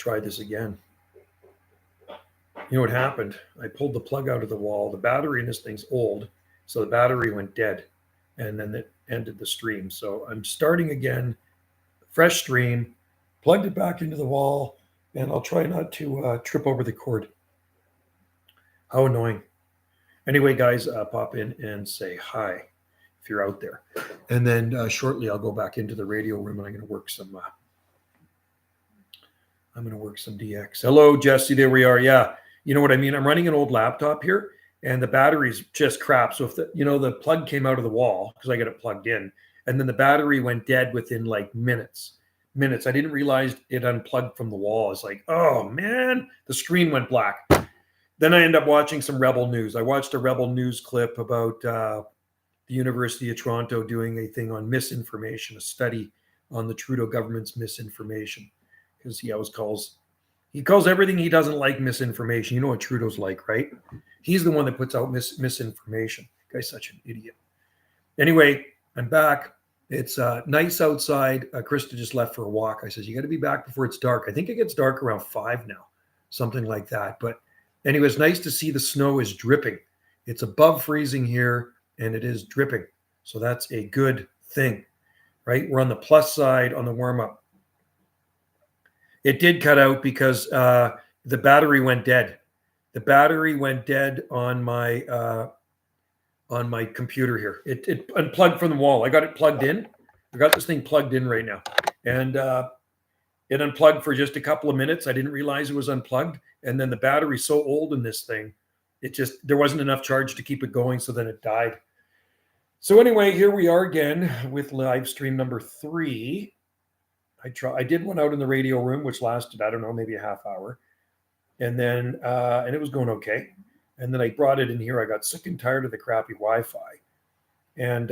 try this again. You know what happened? I pulled the plug out of the wall. The battery in this thing's old, so the battery went dead, and then it ended the stream. So I'm starting again, fresh stream, plugged it back into the wall, and I'll try not to trip over the cord. How annoying. Anyway, guys, pop in and say hi if you're out there. And then shortly I'll go back into the radio room and I'm going to work some DX. Hello, Jesse. There we are. Yeah. You know what I mean? I'm running an old laptop here and the battery's just crap. So if the plug came out of the wall because I got it plugged in and then the battery went dead within like minutes. I didn't realize it unplugged from the wall. It's like, oh man, the screen went black. Then I end up watching some Rebel News. I watched a Rebel News clip about the University of Toronto doing a thing on misinformation, a study on the Trudeau government's misinformation. Because he always calls everything he doesn't like misinformation. You know what Trudeau's like, right? He's the one that puts out misinformation. The guy's such an idiot. Anyway, I'm back. It's nice outside. Krista just left for a walk. I says, you got to be back before it's dark. I think it gets dark around 5 now, something like that. But anyway, it's nice to see the snow is dripping. It's above freezing here, and it is dripping. So that's a good thing, right? We're on the plus side on the warm-up. It did cut out because the battery went dead. The battery went dead on my computer here. It unplugged from the wall. I got it plugged in. I got this thing plugged in right now. And it unplugged for just a couple of minutes. I didn't realize it was unplugged. And then the battery's so old in this thing, there wasn't enough charge to keep it going. So then it died. So anyway, here we are again with live stream number 3. I did one out in the radio room, which lasted, I don't know, maybe a half hour. And then, and it was going okay. And then I brought it in here. I got sick and tired of the crappy Wi-Fi. And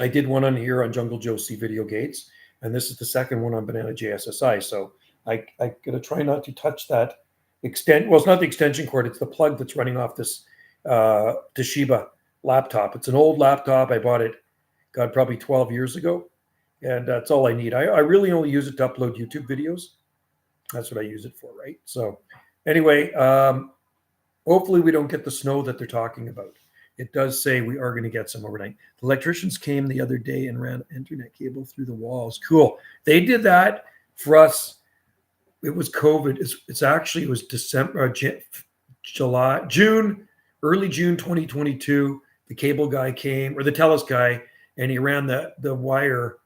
I did one on here on Jungle Josie Video Gates. And this is the second one on Banana JSSI. So I got to try not to touch that well, it's not the extension cord. It's the plug that's running off this Toshiba laptop. It's an old laptop. I bought it, God, probably 12 years ago. And that's all I need. I really only use it to upload YouTube videos. That's what I use it for, right? So anyway, hopefully we don't get the snow that they're talking about. It does say we are going to get some overnight. The electricians came the other day and ran internet cable through the walls. Cool. They did that for us. It was COVID. It was December, June, early June 2022. The cable guy came, or the TELUS guy, and he ran the wire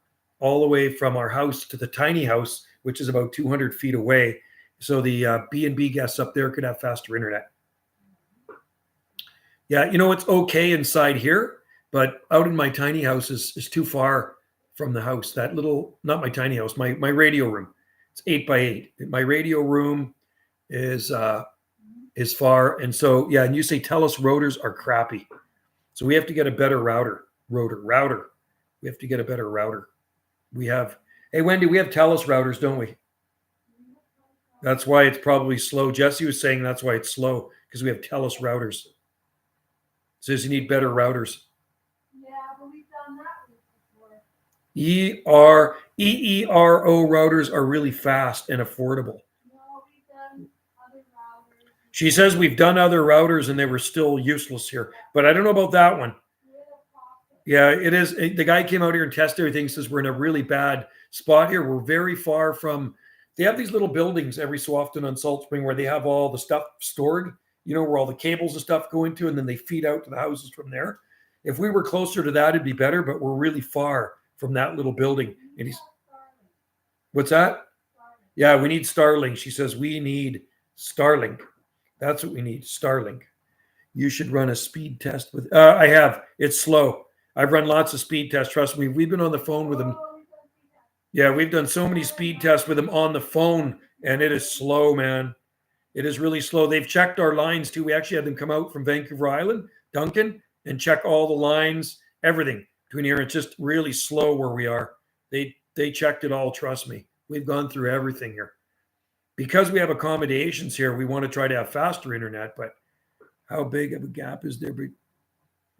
all the way from our house to the tiny house, which is about 200 feet away. So the B&B guests up there could have faster internet. Yeah, it's okay inside here, but out in my tiny house is too far from the house. That little, not my tiny house, my radio room. It's 8x8. My radio room is far. And so, yeah, and you say TELUS routers are crappy. So we have to get a better router. We have to get a better router. Hey, Wendy, we have TELUS routers, don't we? That's why it's probably slow. Jesse was saying that's why it's slow, because we have TELUS routers. Says you need better routers. Yeah, but we've done that before. EERO routers are really fast and affordable. No, we've done other routers. She says we've done other routers and they were still useless here. But I don't know about that one. Yeah, it is. The guy came out here and tested everything. Says we're in a really bad spot here. We're very far from. They have these little buildings every so often on Salt Spring where they have all the stuff stored. Where all the cables and stuff go into, and then they feed out to the houses from there. If we were closer to that, it'd be better. But we're really far from that little building. And what's that? Yeah, we need Starlink. She says we need Starlink. That's what we need. Starlink. You should run a speed test with. I have. It's slow. I've run lots of speed tests. Trust me. We've been on the phone with them. Yeah, we've done so many speed tests with them on the phone, and it is slow, man. It is really slow. They've checked our lines too. We actually had them come out from Vancouver Island, Duncan, and check all the lines, everything between here. It's just really slow where we are. They checked it all. Trust me. We've gone through everything here. Because we have accommodations here, we want to try to have faster internet, but how big of a gap is there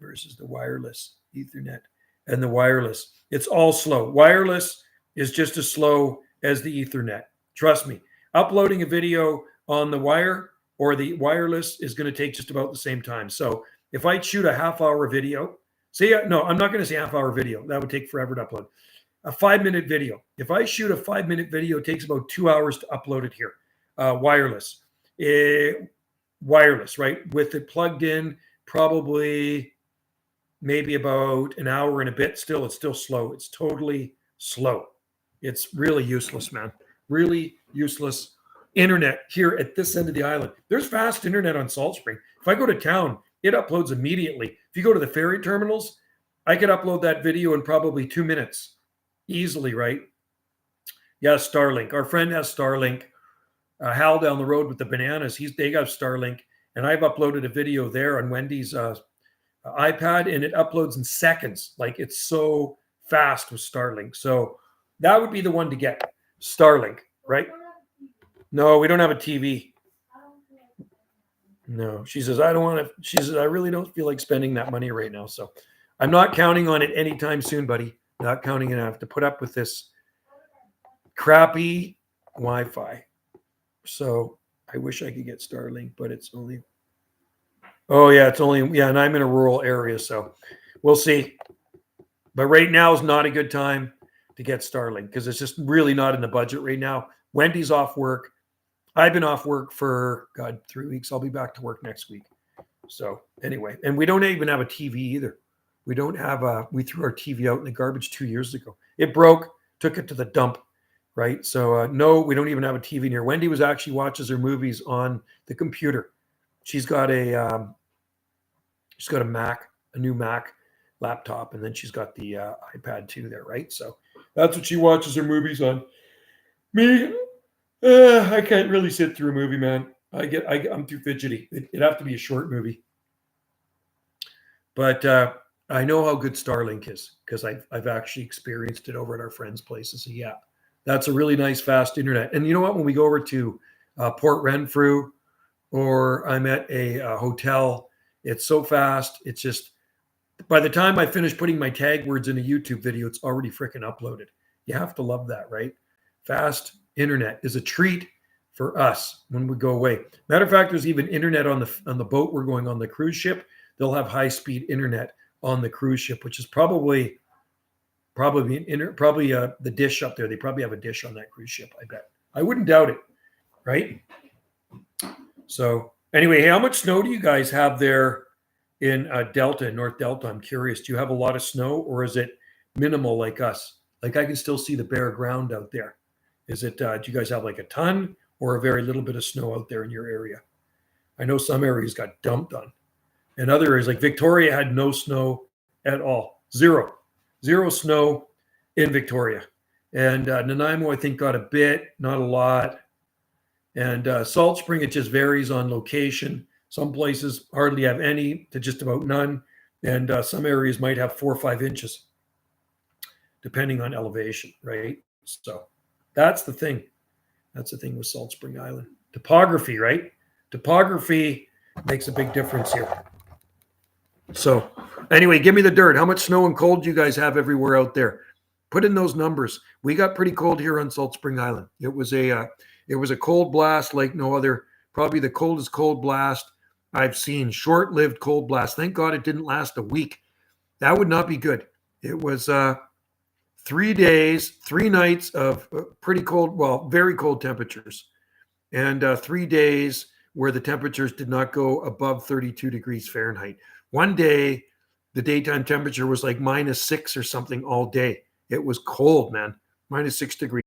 versus the wireless Ethernet and the wireless? It's all slow. Wireless is just as slow as the Ethernet. Trust me. uploading a video on the wire or the wireless is going to take just about the same time. So if I shoot a half-hour video, no, I'm not going to say half-hour video. That would take forever to upload. A 5-minute video. If I shoot a 5-minute video, it takes about 2 hours to upload it here. Wireless. Wireless, right? With it plugged in, probably maybe about an hour and a bit. Still, it's still slow. It's totally slow. It's really useless, man. Really useless internet here at this end of the island. There's fast internet on Salt Spring. If I go to town, it uploads immediately. If you go to the ferry terminals, I could upload that video in probably 2 minutes. Easily, right? Yeah, Starlink. Our friend has Starlink. Hal down the road with the bananas, they got Starlink. And I've uploaded a video there on Wendy's iPad, and it uploads in seconds. Like, it's so fast with Starlink. So that would be the one to get. Starlink, right? No, we don't have a TV. No, she says, I don't want to. She says, I really don't feel like spending that money right now. So I'm not counting on it anytime soon, buddy. Not counting on it. I have to put up with this crappy Wi-Fi. So I wish I could get Starlink, but it's only. Oh, yeah, it's only. Yeah, and I'm in a rural area. So we'll see. But right now is not a good time to get Starlink because it's just really not in the budget right now. Wendy's off work. I've been off work for, 3 weeks. I'll be back to work next week. So anyway, and we don't even have a TV either. We don't have we threw our TV out in the garbage 2 years ago. It broke, took it to the dump, right? So no, we don't even have a TV near. Wendy watches her movies on the computer. She's got a Mac, a new Mac laptop, and then she's got the iPad too there, right? So that's what she watches her movies on. Me, I can't really sit through a movie, man. I'm too fidgety. It'd have to be a short movie. But I know how good Starlink is because I've actually experienced it over at our friends' places. So yeah, that's a really nice fast internet. And you know what? When we go over to Port Renfrew or I'm at a hotel, it's so fast. It's just by the time I finish putting my tag words in a YouTube video, it's already freaking uploaded. You have to love that, right? Fast internet is a treat for us when we go away. Matter of fact, there's even internet on the boat we're going on, the cruise ship. They'll have high-speed internet on the cruise ship, which is probably the dish up there. They probably have a dish on that cruise ship, I bet. I wouldn't doubt it, right? So anyway, hey, how much snow do you guys have there in Delta, North Delta? I'm curious. Do you have a lot of snow or is it minimal like us? Like I can still see the bare ground out there. Is it, do you guys have like a ton or a very little bit of snow out there in your area? I know some areas got dumped on. And other areas like Victoria had no snow at all. Zero snow in Victoria. And Nanaimo, I think, got a bit, not a lot. And Salt Spring, it just varies on location. Some places hardly have any to just about none. And some areas might have 4 or 5 inches, depending on elevation, right? So that's the thing. That's the thing with Salt Spring Island. Topography, right? Topography makes a big difference here. So anyway, give me the dirt. How much snow and cold do you guys have everywhere out there? Put in those numbers. We got pretty cold here on Salt Spring Island. It was a cold blast like no other, probably the coldest cold blast I've seen. Short-lived cold blast. Thank God it didn't last a week. That would not be good. It was 3 days, 3 nights of pretty cold, well, very cold temperatures, and 3 days where the temperatures did not go above 32 degrees Fahrenheit. One day, the daytime temperature was like -6 or something all day. It was cold, man. -6 degrees.